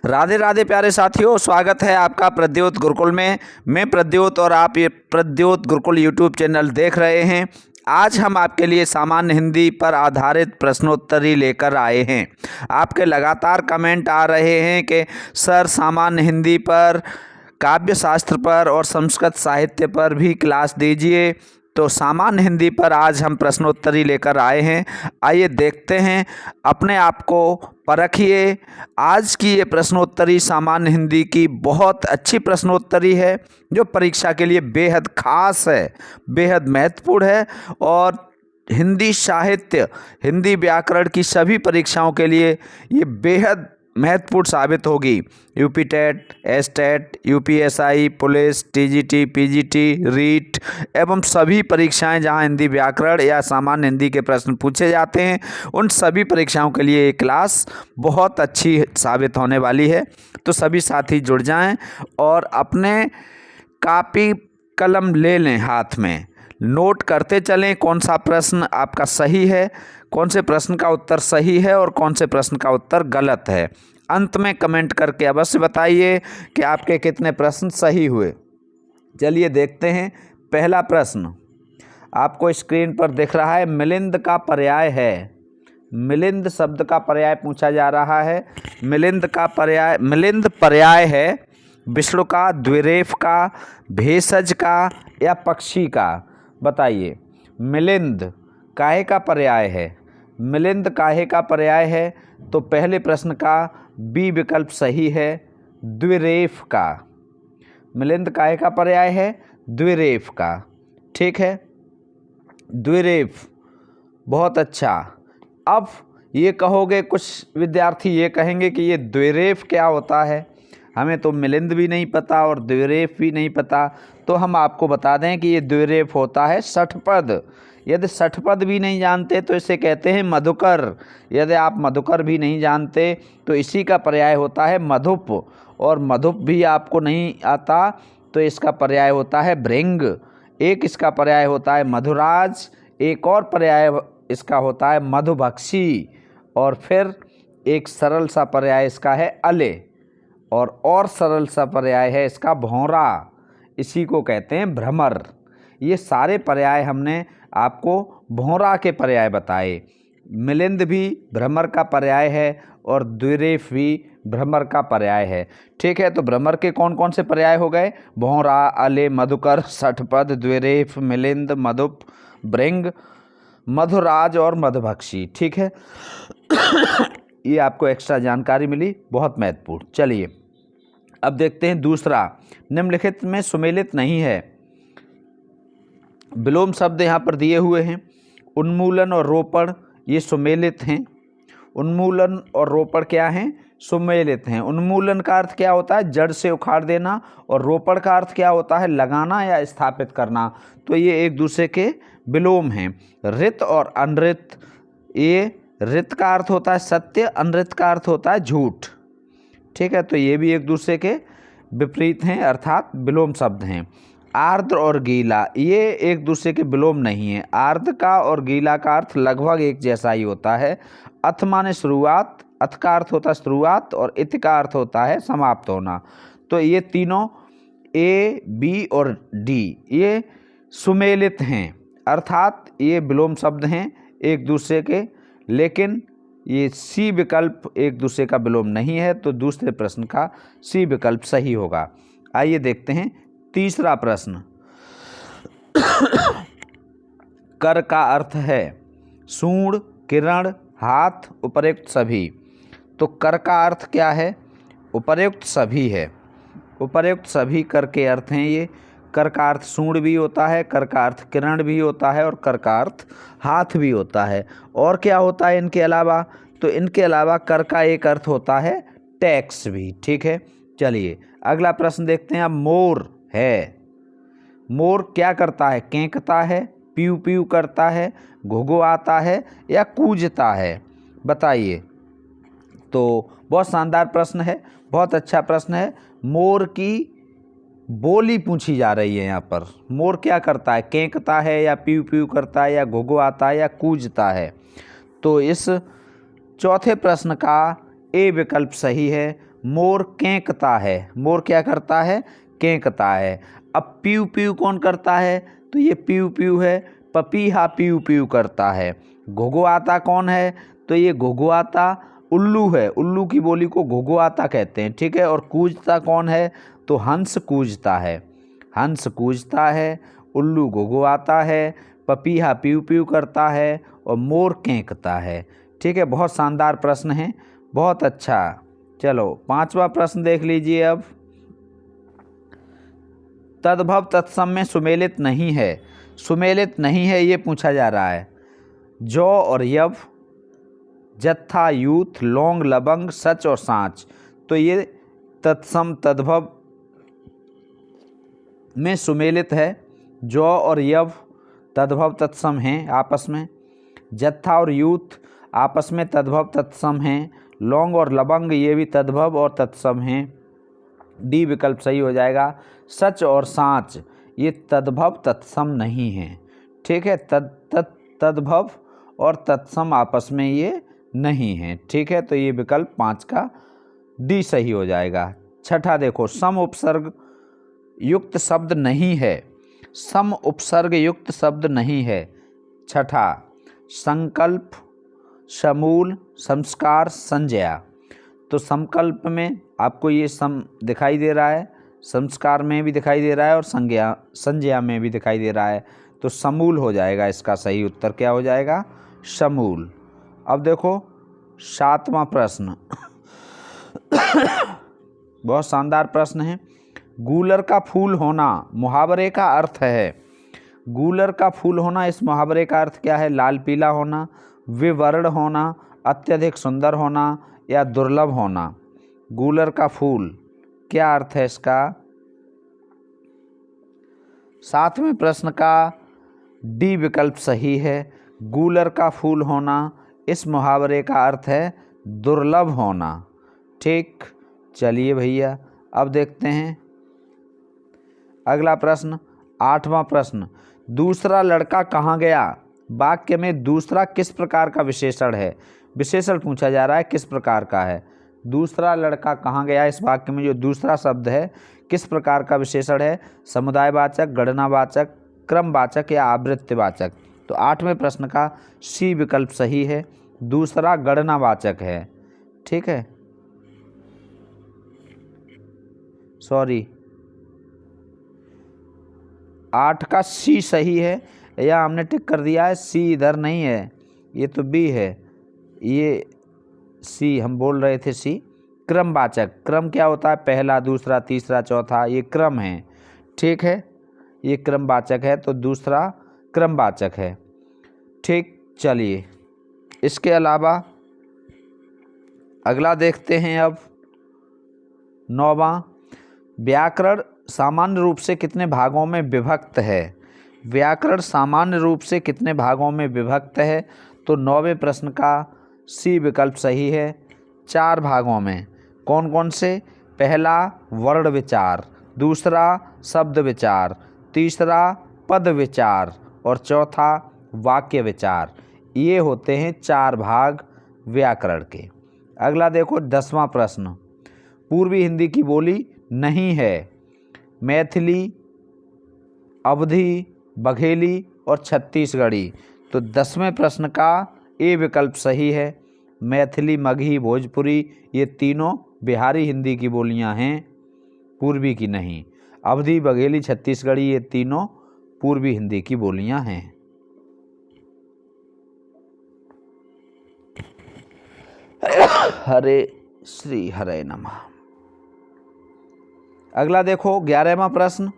राधे राधे प्यारे साथियों, स्वागत है आपका प्रद्योत गुरुकुल में। मैं प्रद्योत और आप ये प्रद्योत गुरुकुल यूट्यूब चैनल देख रहे हैं। आज हम आपके लिए सामान्य हिंदी पर आधारित प्रश्नोत्तरी लेकर आए हैं। आपके लगातार कमेंट आ रहे हैं कि सर सामान्य हिंदी पर, काव्य शास्त्र पर और संस्कृत साहित्य पर भी क्लास दीजिए। तो सामान्य हिंदी पर आज हम प्रश्नोत्तरी लेकर आए हैं। आइए देखते हैं, अपने आप को परखिए। आज की ये प्रश्नोत्तरी सामान्य हिंदी की बहुत अच्छी प्रश्नोत्तरी है, जो परीक्षा के लिए बेहद खास है, बेहद महत्वपूर्ण है और हिंदी साहित्य, हिंदी व्याकरण की सभी परीक्षाओं के लिए ये बेहद महत्वपूर्ण साबित होगी। UP TET, S TET, UPSI, police, TGT, PGT, REET एवं सभी परीक्षाएं जहां हिंदी व्याकरण या सामान्य हिंदी के प्रश्न पूछे जाते हैं, उन सभी परीक्षाओं के लिए ये क्लास बहुत अच्छी साबित होने वाली है। तो सभी साथी जुड़ जाएं और अपने कापी कलम ले लें हाथ में, नोट करते चलें कौन सा प्रश्न आपका सही है, कौन से प्रश्न का उत्तर सही है और कौन से प्रश्न का उत्तर गलत है। अंत में कमेंट करके अवश्य बताइए कि आपके कितने प्रश्न सही हुए। चलिए देखते हैं। पहला प्रश्न आपको स्क्रीन पर दिख रहा है, मिलिंद का पर्याय है। मिलिंद शब्द का पर्याय पूछा जा रहा है। मिलिंद पर्याय है विष्णु का, द्विरेफ का, भेषज का या पक्षी का। बताइए, मिलिंद काहे का पर्याय है? मिलिंद काहे का पर्याय है? तो पहले प्रश्न का बी विकल्प सही है, द्विरेफ का। मिलिंद काहे का पर्याय है? द्विरेफ का। ठीक है, द्विरेफ, बहुत अच्छा। अब ये कहोगे, कुछ विद्यार्थी ये कहेंगे कि ये द्विरेफ क्या होता है, हमें तो मिलिंद भी नहीं पता और द्विरेफ भी नहीं पता। तो हम आपको बता दें कि ये द्विरेफ होता है षठपद। यदि षठपद भी नहीं जानते तो इसे कहते हैं मधुकर। यदि आप मधुकर भी नहीं जानते तो इसी का पर्याय होता है मधुप, और मधुप भी आपको नहीं आता तो इसका पर्याय होता है भृंग। एक इसका पर्याय होता है मधुराज, एक और पर्याय इसका होता है मधुभक्षी, और फिर एक सरल सा पर्याय इसका है अले, और सरल सा पर्याय है इसका भौरा। इसी को कहते हैं भ्रमर। ये सारे पर्याय हमने आपको भौरा के पर्याय बताए। मिलिंद भी भ्रमर का पर्याय है और द्विरेफ भी भ्रमर का पर्याय है। ठीक है, तो भ्रमर के कौन कौन से पर्याय हो गए? भौरा, अले, मधुकर, षठपद, द्विरेफ, मिलिंद, मधुप, भृंग, मधुराज और मधुभक्षी। ठीक है, ये आपको एक्स्ट्रा जानकारी मिली, बहुत महत्वपूर्ण। चलिए अब देखते हैं दूसरा। निम्नलिखित में सुमेलित नहीं है। विलोम शब्द यहाँ पर दिए हुए हैं। उन्मूलन और रोपण ये सुमेलित हैं। उन्मूलन और रोपण क्या हैं? सुमेलित हैं। उन्मूलन का अर्थ क्या होता है? जड़ से उखाड़ देना, और रोपण का अर्थ क्या होता है? लगाना या स्थापित करना। तो ये एक दूसरे के विलोम हैं। ऋत और अनृत, ये ऋत का अर्थ होता है सत्य, अनृत का अर्थ होता है झूठ। ठीक है, तो ये भी एक दूसरे के विपरीत हैं, अर्थात विलोम शब्द हैं। आर्द्र और गीला ये एक दूसरे के विलोम नहीं है। आर्द्र का और गीला का अर्थ लगभग एक जैसा ही होता है। अथ माने शुरुआत, अथ का अर्थ होता है शुरुआत, और इत का अर्थ होता है समाप्त होना। तो ये तीनों ए, बी और डी ये सुमेलित हैं, अर्थात ये विलोम शब्द हैं एक दूसरे के, लेकिन ये सी विकल्प एक दूसरे का विलोम नहीं है। तो दूसरे प्रश्न का सी विकल्प सही होगा। आइए देखते हैं तीसरा प्रश्न। कर का अर्थ है सूंड, किरण, हाथ, उपर्युक्त सभी। तो कर का अर्थ क्या है? उपर्युक्त सभी है। उपर्युक्त सभी कर के अर्थ हैं ये। कर का अर्थ सूंड भी होता है, कर का अर्थ किरण भी होता है, और कर का अर्थ हाथ भी होता है। और क्या होता है इनके अलावा? तो इनके अलावा कर का एक अर्थ होता है टैक्स भी। ठीक है, चलिए अगला प्रश्न देखते हैं। अब मोर है। मोर क्या करता है? केंकता है, पीऊ पीऊ करता है, घुघुआता है या कूजता है। बताइए। तो बहुत शानदार प्रश्न है, बहुत अच्छा प्रश्न है। मोर की बोली पूछी जा रही है यहाँ पर। मोर क्या करता है? केंकता है या पीऊ पीऊ करता है या घुघुआता है या कूजता है। तो इस चौथे प्रश्न का ए विकल्प सही है। मोर केंकता है। मोर क्या करता है? केंकता है। अब पीऊ पीऊ कौन करता है? तो ये पीऊ पीऊ है। पपीहा पीऊ पीऊ करता है। घुघुआता कौन है? तो ये घुघुआता उल्लू है। उल्लू की बोली को घुघुआता कहते हैं, ठीक है। और कूजता कौन है? तो हंस कूजता है। हंस कूजता है, उल्लू घुघुआता है, पपीहा पीऊ पीऊ करता है और मोर केंकता है, ठीक है। बहुत शानदार प्रश्न है, बहुत अच्छा। चलो 5वां प्रश्न देख लीजिए अब। तद्भव तत्सम में सुमेलित नहीं है। सुमेलित नहीं है ये पूछा जा रहा है। जौ और यव, जत्था, यूथ, लौंग, लबंग, सच और सांच। तो ये तत्सम तद्भव में सुमेलित है। जौ और यव तद्भव तत्सम हैं आपस में। जत्था और यूथ आपस में तद्भव तत्सम हैं। लौंग और लबंग ये भी तद्भव और तत्सम हैं। डी विकल्प सही हो जाएगा। सच और सांच ये तद्भव तत्सम नहीं हैं, ठीक है। तद्भव और तत्सम आपस में ये नहीं हैं, ठीक है। तो ये विकल्प 5 का डी सही हो जाएगा। छठा देखो, सम उपसर्ग युक्त शब्द नहीं है। सम उपसर्ग युक्त शब्द नहीं है। छठा, संकल्प, समूल, संस्कार, संज्ञा। तो संकल्प में आपको ये सम दिखाई दे रहा है, संस्कार में भी दिखाई दे रहा है और संज्ञा में भी दिखाई दे रहा है। तो समूल हो जाएगा इसका सही उत्तर। क्या हो जाएगा? समूल। अब देखो 7वां प्रश्न बहुत शानदार प्रश्न है। गूलर का फूल होना मुहावरे का अर्थ है। गूलर का फूल होना, इस मुहावरे का अर्थ क्या है? लाल पीला होना, विवर्ण होना, अत्यधिक सुंदर होना या दुर्लभ होना। गूलर का फूल, क्या अर्थ है इसका? 7वें प्रश्न का डी विकल्प सही है। गूलर का फूल होना, इस मुहावरे का अर्थ है दुर्लभ होना, ठीक। चलिए भैया अब देखते हैं अगला प्रश्न। 8वां प्रश्न, दूसरा लड़का कहाँ गया? वाक्य में दूसरा किस प्रकार का विशेषण है? विशेषण पूछा जा रहा है, किस प्रकार का है? दूसरा लड़का कहाँ गया, इस वाक्य में जो दूसरा शब्द है किस प्रकार का विशेषण है? समुदायवाचक, गणनावाचक, क्रमवाचक या आवृत्तिवाचक। तो 8वें प्रश्न का सी विकल्प सही है। दूसरा गणनावाचक है, ठीक है। सॉरी, 8 का सी सही है, या हमने टिक कर दिया है, सी इधर नहीं है, ये तो बी है, ये सी हम बोल रहे थे सी। क्रमवाचक, क्रम क्या होता है? पहला, दूसरा, तीसरा, चौथा, ये क्रम है, ठीक है। ये क्रमवाचक है, तो दूसरा क्रमवाचक है, ठीक। चलिए इसके अलावा अगला देखते हैं अब 9वां। व्याकरण सामान्य रूप से कितने भागों में विभक्त है? व्याकरण सामान्य रूप से कितने भागों में विभक्त है? तो 9वें प्रश्न का सी विकल्प सही है। 4 भागों में। कौन कौन से? पहला वर्ण विचार, दूसरा शब्द विचार, तीसरा पद विचार और चौथा वाक्य विचार। ये होते हैं 4 भाग व्याकरण के। अगला देखो 10वां प्रश्न, पूर्वी हिंदी की बोली नहीं है। मैथिली, अवधी, बघेली और छत्तीसगढ़ी। तो 10वें प्रश्न का ए विकल्प सही है। मैथिली, मगही, भोजपुरी ये तीनों बिहारी हिंदी की बोलियां हैं, पूर्वी की नहीं। अवधी, बघेली, छत्तीसगढ़ी ये तीनों पूर्वी हिंदी की बोलियां हैं। हरे श्री हरे नमः। अगला देखो 11वां प्रश्न,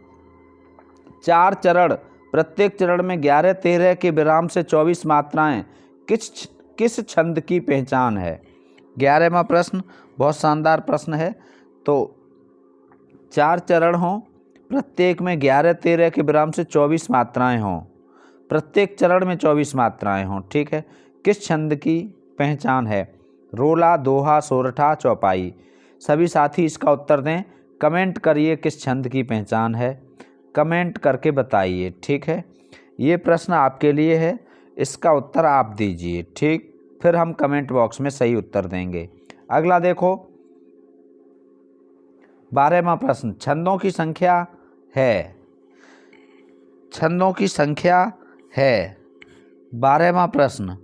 4 चरण, प्रत्येक चरण में 11, 13 के विराम से 24 मात्राएं किस छंद की पहचान है? 11वां प्रश्न बहुत शानदार प्रश्न है। तो 4 चरण हों, प्रत्येक में 11, 13 के विराम से 24 मात्राएं हों, प्रत्येक चरण में 24 मात्राएं हों, ठीक है। किस छंद की पहचान है? रोला, दोहा, सोरठा, चौपाई। सभी साथी इसका उत्तर दें। कमेंट करिए किस छंद की पहचान है, कमेंट करके बताइए, ठीक है। ये प्रश्न आपके लिए है, इसका उत्तर आप दीजिए, ठीक। फिर हम कमेंट बॉक्स में सही उत्तर देंगे। अगला देखो 12वां प्रश्न, छंदों की संख्या है। छंदों की संख्या है 12वां प्रश्न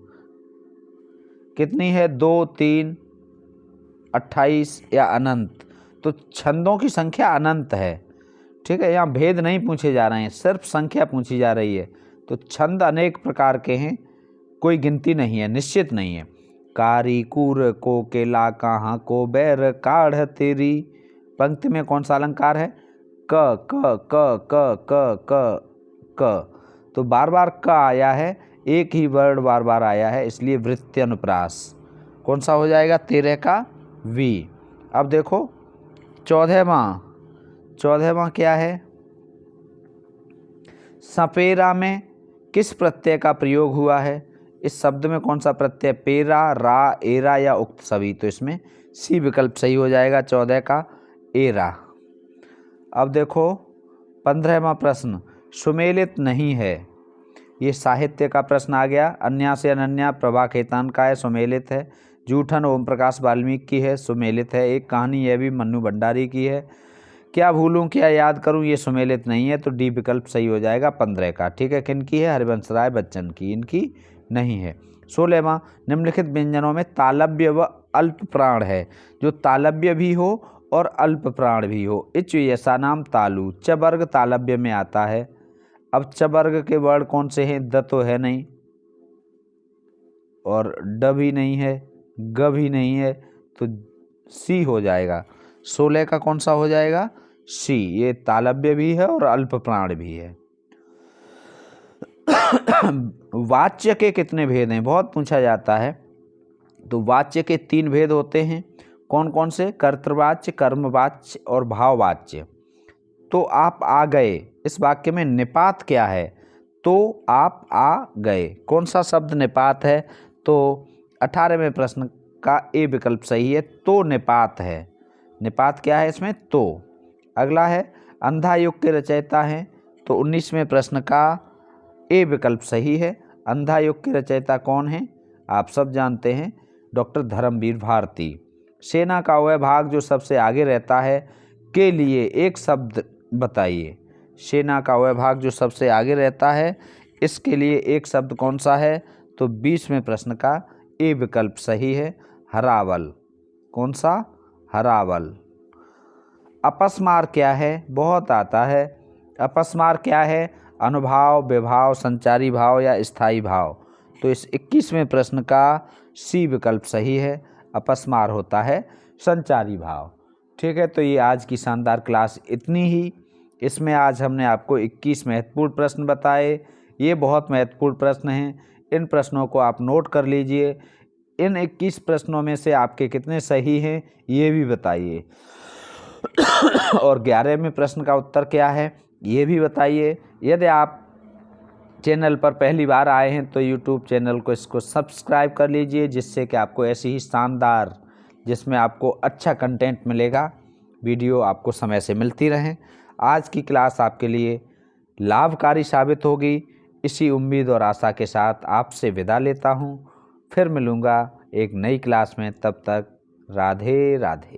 कितनी है? 2, 3, 28 या अनंत। तो छंदों की संख्या अनंत है। ठीक है, यहाँ भेद नहीं पूछे जा रहे हैं, सिर्फ संख्या पूछी जा रही है। तो छंद अनेक प्रकार के हैं, कोई गिनती नहीं है, निश्चित नहीं है। कारी कूर को केला कहाँ को बैर काढ़ तेरी। पंक्ति में कौन सा अलंकार है? क क क क क क क। तो बार बार क आया है, एक ही वर्ड बार बार आया है, इसलिए वृत्ति अनुप्रास कौन सा हो जाएगा? 13 का वी। अब देखो 14वां क्या है? सपेरा में किस प्रत्यय का प्रयोग हुआ है? इस शब्द में कौन सा प्रत्यय? पेरा, रा, एरा या उक्त सभी। तो इसमें सी विकल्प सही हो जाएगा, 14 का एरा। अब देखो 15वां प्रश्न, सुमेलित नहीं है। ये साहित्य का प्रश्न आ गया। अन्या से अनन्या प्रभा खेतान का है, सुमेलित है। जूठन ओम प्रकाश वाल्मीकि की है, सुमेलित है। एक कहानी यह भी मन्नू भंडारी की है। क्या भूलूं क्या याद करूं, ये सुमेलित नहीं है। तो डी विकल्प सही हो जाएगा 15 का। ठीक है, किनकी है? हरिवंश राय बच्चन की, इनकी नहीं है। 16वां, निम्नलिखित व्यंजनों में तालव्य व अल्प प्राण है। जो तालव्य भी हो और अल्प प्राण भी हो। इच ऐसा नाम तालु, च वर्ग तालव्य में आता है। अब च वर्ग के वर्ड कौन से हैं? द तो है नहीं, और ड भी नहीं है, ग भी नहीं है, तो सी हो जाएगा। 16 का कौन सा हो जाएगा? सी। ये तालव्य भी है और अल्प प्राण भी है। वाच्य के कितने भेद हैं? बहुत पूछा जाता है। तो वाच्य के 3 भेद होते हैं। कौन कौन से? कर्तृवाच्य, कर्मवाच्य और भाववाच्य। तो आप आ गए, इस वाक्य में निपात क्या है? तो आप आ गए। कौन सा शब्द निपात है? तो 18वें प्रश्न का ए विकल्प सही है, तो निपात है। निपात क्या है इसमें? तो। अगला है अंधा युग के रचयिता हैं। तो 19वें प्रश्न का ए विकल्प सही है। अंधा युग के रचयिता कौन हैं? आप सब जानते हैं, डॉक्टर धर्मवीर भारती। सेना का वह भाग जो सबसे आगे रहता है के लिए एक शब्द बताइए। सेना का वह भाग जो सबसे आगे रहता है, इसके लिए एक शब्द कौन सा है? तो 20वें प्रश्न का ए विकल्प सही है, हरावल। कौन सा? हरावल। अपस्मार क्या है? बहुत आता है। अपस्मार क्या है? अनुभाव, विभाव, संचारी भाव या स्थायी भाव। तो इस 21वें प्रश्न का सी विकल्प सही है, अपस्मार होता है संचारी भाव। ठीक है, तो ये आज की शानदार क्लास इतनी ही। इसमें आज हमने आपको 21 महत्वपूर्ण प्रश्न बताए। ये बहुत महत्वपूर्ण प्रश्न हैं, इन प्रश्नों को आप नोट कर लीजिए। इन 21 प्रश्नों में से आपके कितने सही हैं ये भी बताइए। और 11वें प्रश्न का उत्तर क्या है ये भी बताइए। यदि आप चैनल पर पहली बार आए हैं तो यूट्यूब चैनल को इसको सब्सक्राइब कर लीजिए, जिससे कि आपको ऐसी ही शानदार, जिसमें आपको अच्छा कंटेंट मिलेगा, वीडियो आपको समय से मिलती रहें। आज की क्लास आपके लिए लाभकारी साबित होगी, इसी उम्मीद और आशा के साथ आपसे विदा लेता हूँ। फिर मिलूँगा एक नई क्लास में, तब तक राधे राधे।